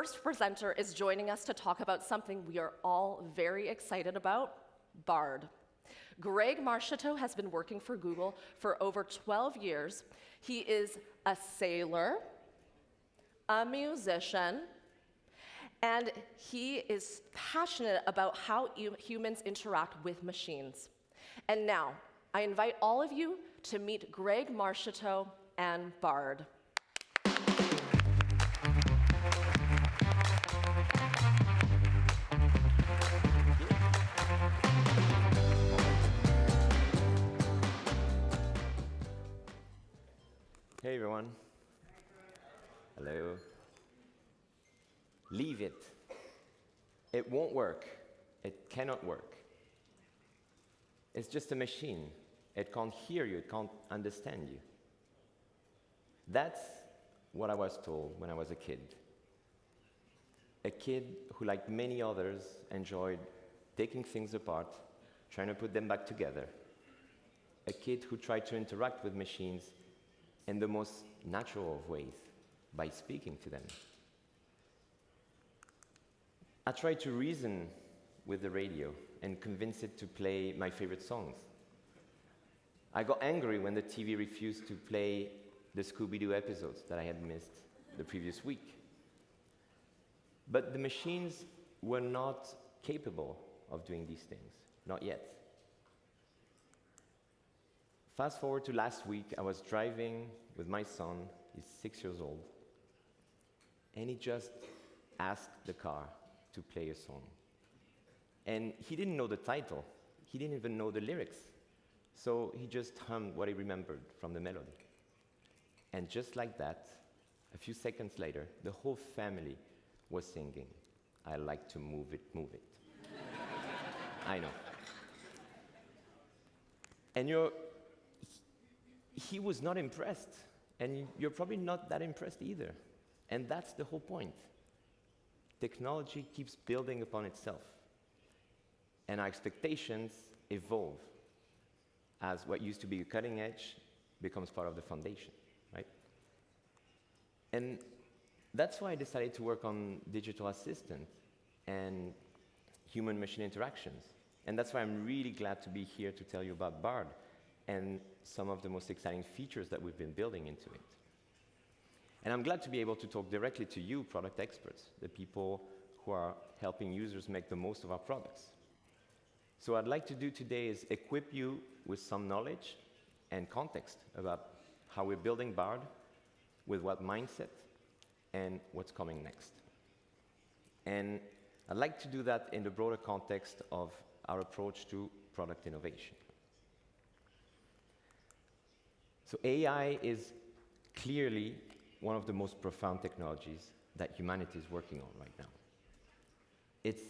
first presenter is joining us to talk about something we are all very excited about, Bard. Greg Marcheteau has been working for Google for over 12 years. He is a sailor, a musician, and he is passionate about how humans interact with machines. And now, I invite all of you to meet Greg Marcheteau and Bard. Hey everyone. Hello. Leave it. It won't work. It cannot work. It's just a machine. It can't hear you. It can't understand you. That's what I was told when I was a kid. A kid who, like many others, enjoyed taking things apart, trying to put them back together. A kid who tried to interact with machines in the most natural of ways, by speaking to them. I tried to reason with the radio and convince it to play my favorite songs. I got angry when the TV refused to play the Scooby-Doo episodes that I had missed the previous week. But the machines were not capable of doing these things, not yet. Fast forward to last week, I was driving with my son, he's 6 years old, and he just asked the car to play a song. And he didn't know the title, he didn't even know the lyrics, so he just hummed what he remembered from the melody. And just like that, a few seconds later, the whole family was singing, "I like to move it, move it." I know. And he was not impressed, and you're probably not that impressed either. And that's the whole point. Technology keeps building upon itself, and our expectations evolve as what used to be a cutting edge becomes part of the foundation, right? And that's why I decided to work on digital assistant and human-machine interactions. And that's why I'm really glad to be here to tell you about Bard and some of the most exciting features that we've been building into it. And I'm glad to be able to talk directly to you, product experts, the people who are helping users make the most of our products. So what I'd like to do today is equip you with some knowledge and context about how we're building Bard, with what mindset, and what's coming next. And I'd like to do that in the broader context of our approach to product innovation. So AI is clearly one of the most profound technologies that humanity is working on right now. It's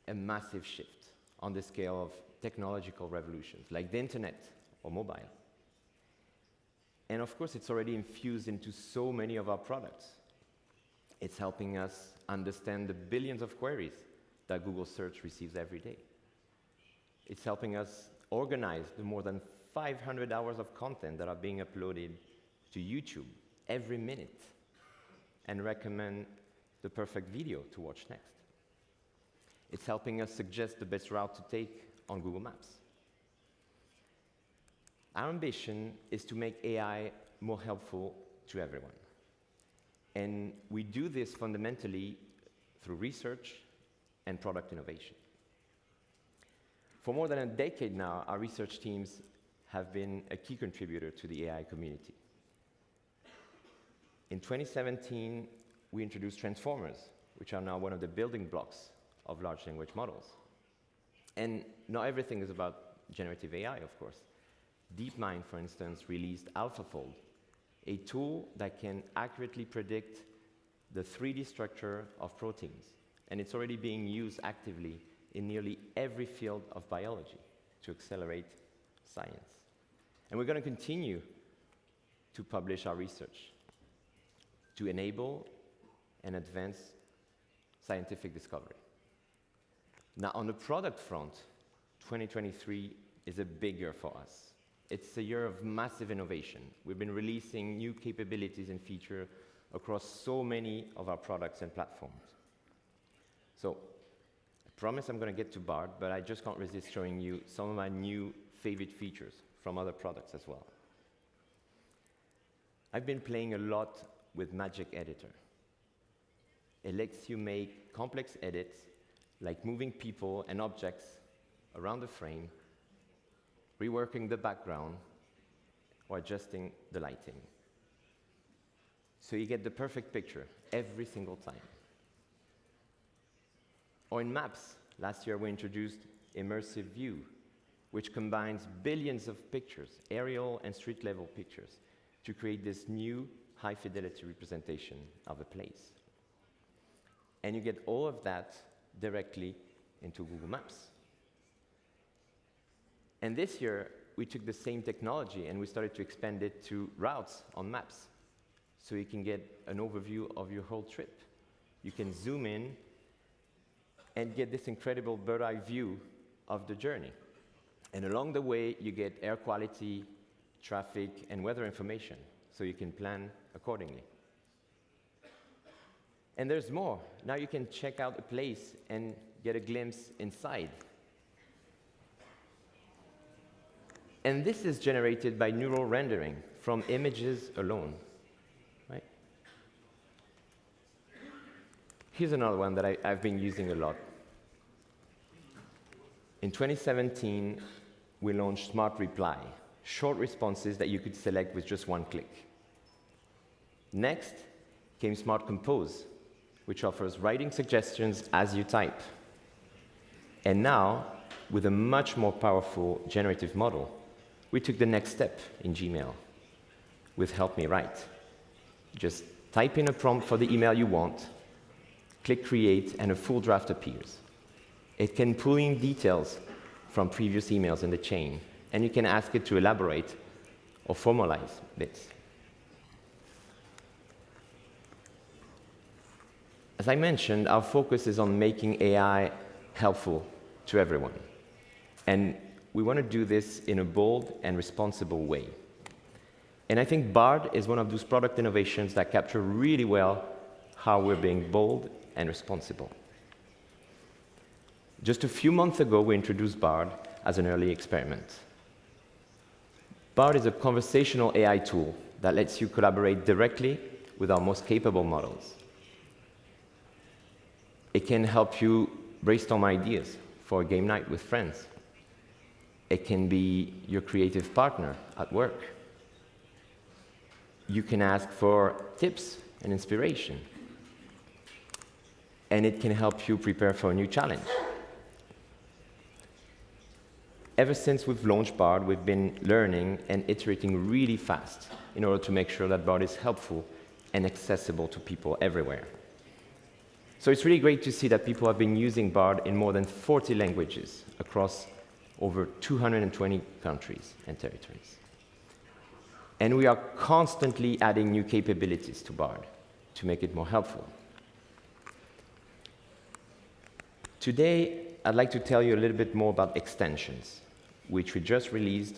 a massive shift on the scale of technological revolutions, like the internet or mobile. And of course, it's already infused into so many of our products. It's helping us understand the billions of queries that Google Search receives every day. It's helping us organize the more than 500 hours of content that are being uploaded to YouTube every minute and recommend the perfect video to watch next. It's helping us suggest the best route to take on Google Maps. Our ambition is to make AI more helpful to everyone. And we do this fundamentally through research and product innovation. For more than a decade now, our research teams have been a key contributor to the AI community. In 2017, we introduced transformers, which are now one of the building blocks of large language models. And not everything is about generative AI, of course. DeepMind, for instance, released AlphaFold, a tool that can accurately predict the 3D structure of proteins. And it's already being used actively in nearly every field of biology to accelerate science. And we're going to continue to publish our research to enable and advance scientific discovery. Now, on the product front, 2023 is a big year for us. It's a year of massive innovation. We've been releasing new capabilities and features across so many of our products and platforms. So, I promise I'm going to get to Bard, but I just can't resist showing you some of my new favorite features from other products as well. I've been playing a lot with Magic Editor. It lets you make complex edits, like moving people and objects around the frame, reworking the background, or adjusting the lighting. So you get the perfect picture every single time. Or in Maps, last year we introduced Immersive View, which combines billions of pictures, aerial and street-level pictures, to create this new high-fidelity representation of a place. And you get all of that directly into Google Maps. And this year, we took the same technology and we started to expand it to routes on maps. So you can get an overview of your whole trip. You can zoom in and get this incredible bird's-eye view of the journey. And along the way, you get air quality, traffic, and weather information, so you can plan accordingly. And there's more. Now you can check out a place and get a glimpse inside. And this is generated by neural rendering from images alone, right? Here's another one that I've been using a lot. In 2017, we launched Smart Reply, short responses that you could select with just one click. Next came Smart Compose, which offers writing suggestions as you type. And now, with a much more powerful generative model, we took the next step in Gmail with Help Me Write. Just type in a prompt for the email you want, click Create, and a full draft appears. It can pull in details from previous emails in the chain, and you can ask it to elaborate or formalize bits. As I mentioned, our focus is on making AI helpful to everyone. And we want to do this in a bold and responsible way. And I think Bard is one of those product innovations that capture really well how we're being bold and responsible. Just a few months ago, we introduced Bard as an early experiment. Bard is a conversational AI tool that lets you collaborate directly with our most capable models. It can help you brainstorm ideas for a game night with friends. It can be your creative partner at work. You can ask for tips and inspiration. And it can help you prepare for a new challenge. Ever since we've launched Bard, we've been learning and iterating really fast in order to make sure that Bard is helpful and accessible to people everywhere. So it's really great to see that people have been using Bard in more than 40 languages across over 220 countries and territories. And we are constantly adding new capabilities to Bard to make it more helpful. Today, I'd like to tell you a little bit more about extensions, which we just released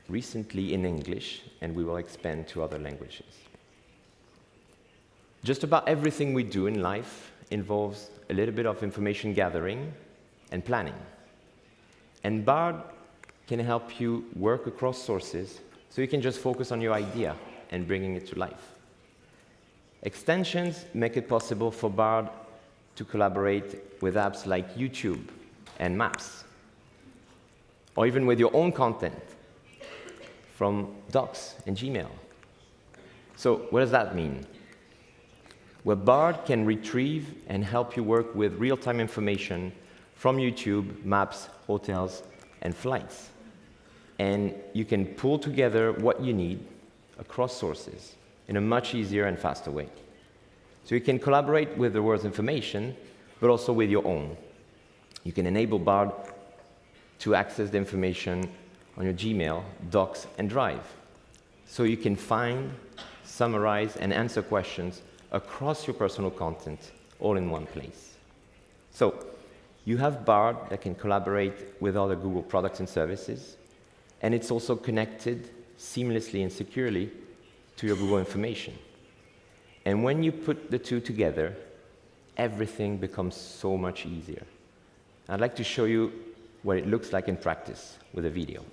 recently in English, and we will expand to other languages. Just about everything we do in life involves a little bit of information gathering and planning. And Bard can help you work across sources so you can just focus on your idea and bringing it to life. Extensions make it possible for Bard to collaborate with apps like YouTube and Maps, or even with your own content from Docs and Gmail. So what does that mean? Well, Bard can retrieve and help you work with real-time information from YouTube, Maps, hotels, and flights. And you can pull together what you need across sources in a much easier and faster way. So you can collaborate with the world's information, but also with your own. You can enable Bard to access the information on your Gmail, Docs, and Drive. So you can find, summarize, and answer questions across your personal content all in one place. So you have Bard that can collaborate with other Google products and services, and it's also connected seamlessly and securely to your Google information. And when you put the two together, everything becomes so much easier. I'd like to show you what it looks like in practice with a video.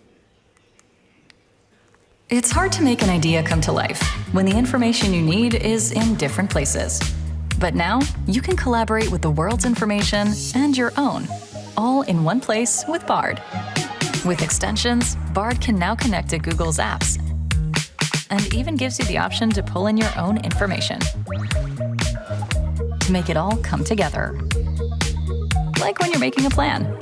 It's hard to make an idea come to life when the information you need is in different places. But now, you can collaborate with the world's information and your own, all in one place with Bard. With extensions, Bard can now connect to Google's apps and even gives you the option to pull in your own information to make it all come together. Like when you're making a plan.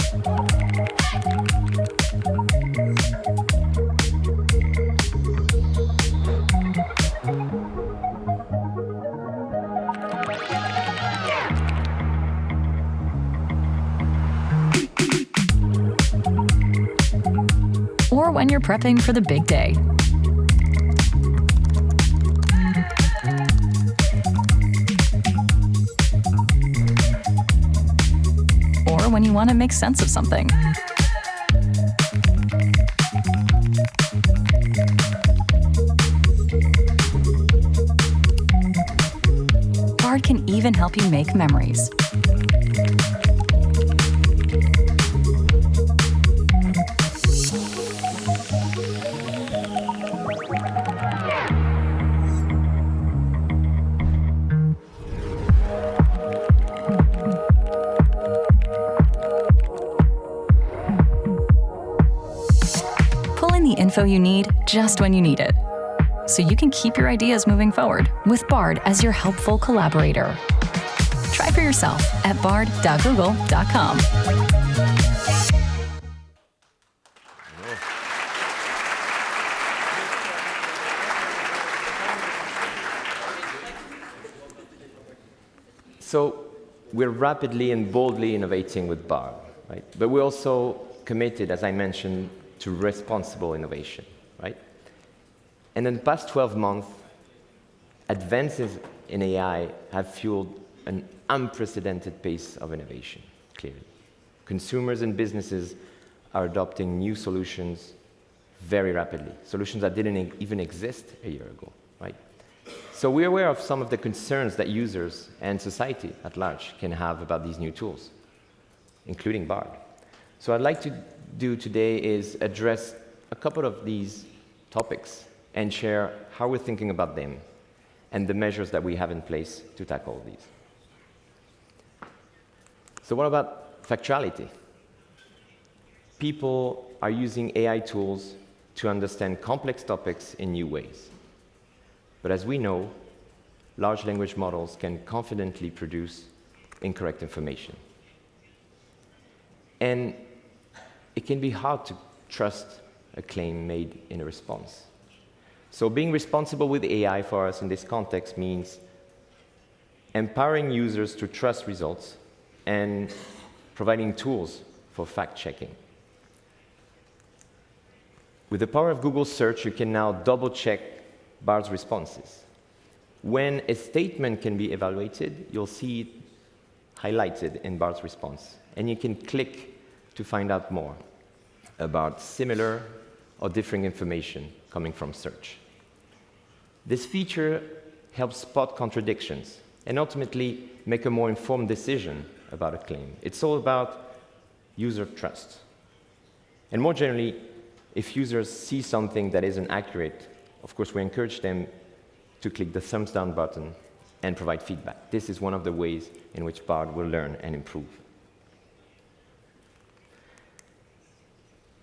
Or when you're prepping for the big day. Or when you want to make sense of something. Bard can even help you make memories. Pull in the info you need just when you need it, so you can keep your ideas moving forward with Bard as your helpful collaborator. Try for yourself at bard.google.com. So we're rapidly and boldly innovating with Bard, right? But we're also committed, as I mentioned, to responsible innovation, right? And in the past 12 months, advances in AI have fueled an unprecedented pace of innovation, clearly. Consumers and businesses are adopting new solutions very rapidly, solutions that didn't even exist a year ago, right? So we're aware of some of the concerns that users and society at large can have about these new tools, including Bard. So what I'd like to do today is address a couple of these topics and share how we're thinking about them and the measures that we have in place to tackle these. So what about factuality? People are using AI tools to understand complex topics in new ways. But as we know, large language models can confidently produce incorrect information. And it can be hard to trust a claim made in a response. So being responsible with AI for us in this context means empowering users to trust results and providing tools for fact-checking. With the power of Google Search, you can now double-check Bard's responses. When a statement can be evaluated, you'll see it highlighted in Bard's response, and you can click to find out more about similar or differing information coming from search. This feature helps spot contradictions and ultimately make a more informed decision about a claim. It's all about user trust. And more generally, if users see something that isn't accurate, of course, we encourage them to click the thumbs down button and provide feedback. This is one of the ways in which Bard will learn and improve.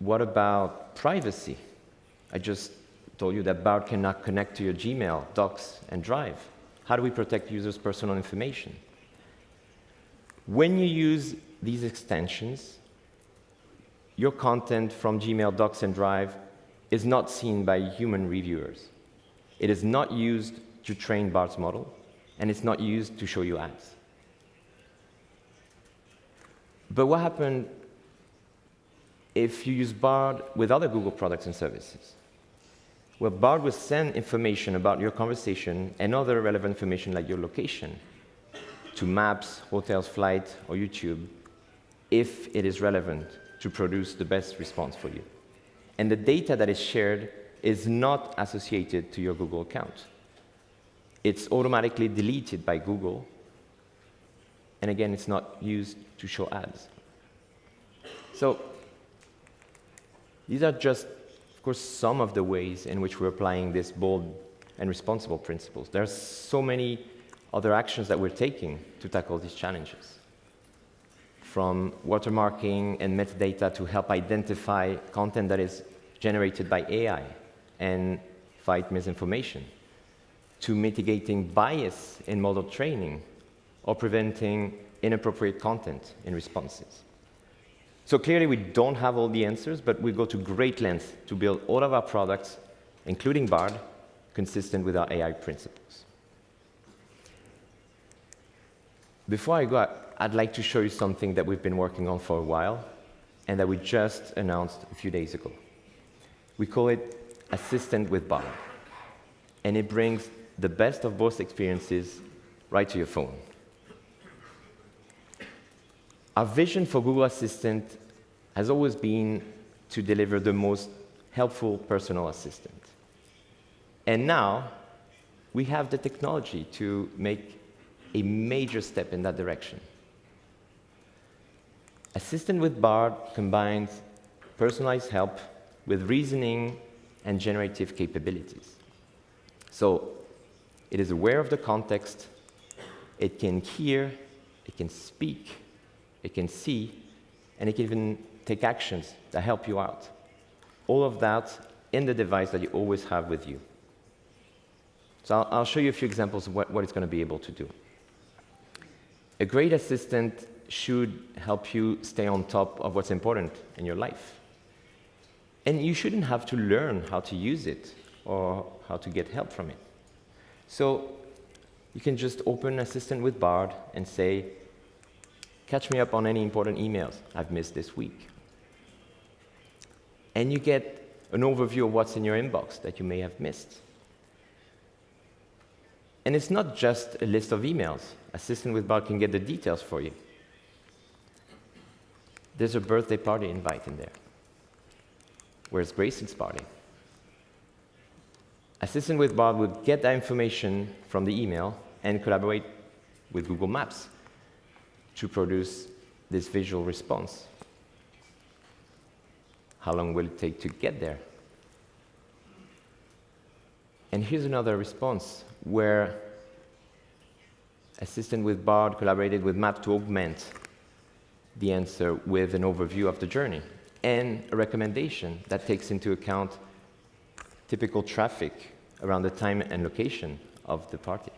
What about privacy? I just told you that Bard cannot connect to your Gmail, Docs, and Drive. How do we protect users' personal information? When you use these extensions, your content from Gmail, Docs, and Drive is not seen by human reviewers. It is not used to train Bard's model, and it's not used to show you ads. But what happens if you use Bard with other Google products and services? Well, Bard will send information about your conversation and other relevant information like your location to Maps, Hotels, Flight, or YouTube if it is relevant to produce the best response for you. And the data that is shared is not associated to your Google account. It's automatically deleted by Google. And again, it's not used to show ads. So these are just, of course, some of the ways in which we're applying this bold and responsible principles. There are so many other actions that we're taking to tackle these challenges. From watermarking and metadata to help identify content that is generated by AI and fight misinformation, to mitigating bias in model training or preventing inappropriate content in responses. So clearly we don't have all the answers, but we go to great lengths to build all of our products, including Bard, consistent with our AI principles. Before I go, I'd like to show you something that we've been working on for a while and that we just announced a few days ago. We call it Assistant with Bard, and it brings the best of both experiences right to your phone. Our vision for Google Assistant has always been to deliver the most helpful personal assistant. And now, we have the technology to make a major step in that direction. Assistant with Bard combines personalized help with reasoning and generative capabilities. So, it is aware of the context, it can hear, it can speak, it can see, and it can even take actions that help you out. All of that in the device that you always have with you. So I'll show you a few examples of what it's going to be able to do. A great assistant should help you stay on top of what's important in your life. And you shouldn't have to learn how to use it or how to get help from it. So you can just open Assistant with Bard and say, catch me up on any important emails I've missed this week. And you get an overview of what's in your inbox that you may have missed. And it's not just a list of emails. Assistant with Bard can get the details for you. There's a birthday party invite in there. Where's Grayson's party? Assistant with Bard would get that information from the email and collaborate with Google Maps to produce this visual response. How long will it take to get there? And here's another response where Assistant with Bard collaborated with Maps to augment the answer with an overview of the journey and a recommendation that takes into account typical traffic around the time and location of the party.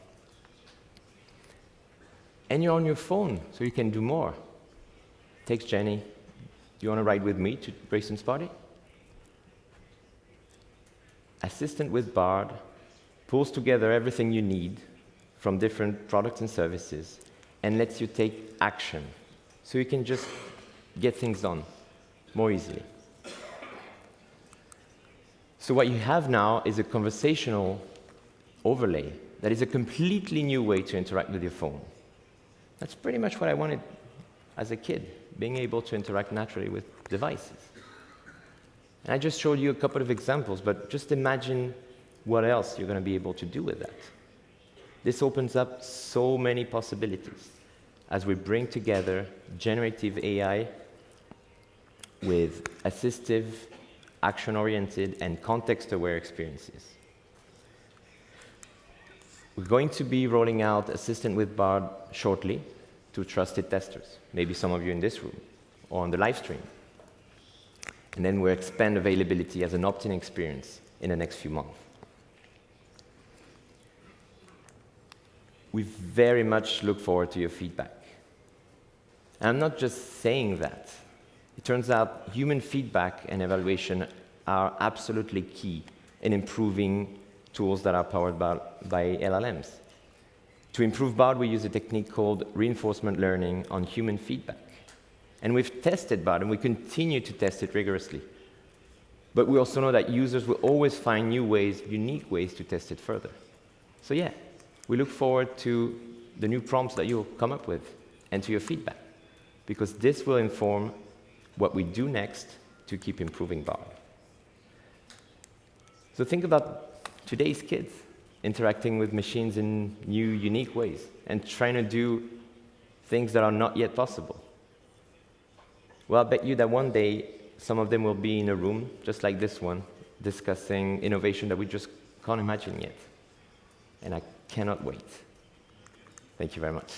And you're on your phone, so you can do more. Text Jenny, do you want to ride with me to Grayson's party? Assistant with Bard pulls together everything you need from different products and services and lets you take action, so you can just get things done more easily. So what you have now is a conversational overlay that is a completely new way to interact with your phone. That's pretty much what I wanted as a kid, being able to interact naturally with devices. And I just showed you a couple of examples, but just imagine what else you're going to be able to do with that. This opens up so many possibilities as we bring together generative AI with assistive, action-oriented, and context-aware experiences. We're going to be rolling out Assistant with Bard shortly to trusted testers, maybe some of you in this room, or on the live stream. And then we'll expand availability as an opt-in experience in the next few months. We very much look forward to your feedback. And I'm not just saying that. It turns out human feedback and evaluation are absolutely key in improving tools that are powered by LLMs. To improve Bard, we use a technique called reinforcement learning on human feedback. And we've tested Bard, and we continue to test it rigorously. But we also know that users will always find new ways, unique ways to test it further. So yeah, we look forward to the new prompts that you'll come up with and to your feedback, because this will inform what we do next to keep improving Bard. So think about today's kids. interacting with machines in new, unique ways, and trying to do things that are not yet possible. Well, I bet you that one day, some of them will be in a room, just like this one, discussing innovation that we just can't imagine yet. And I cannot wait. Thank you very much.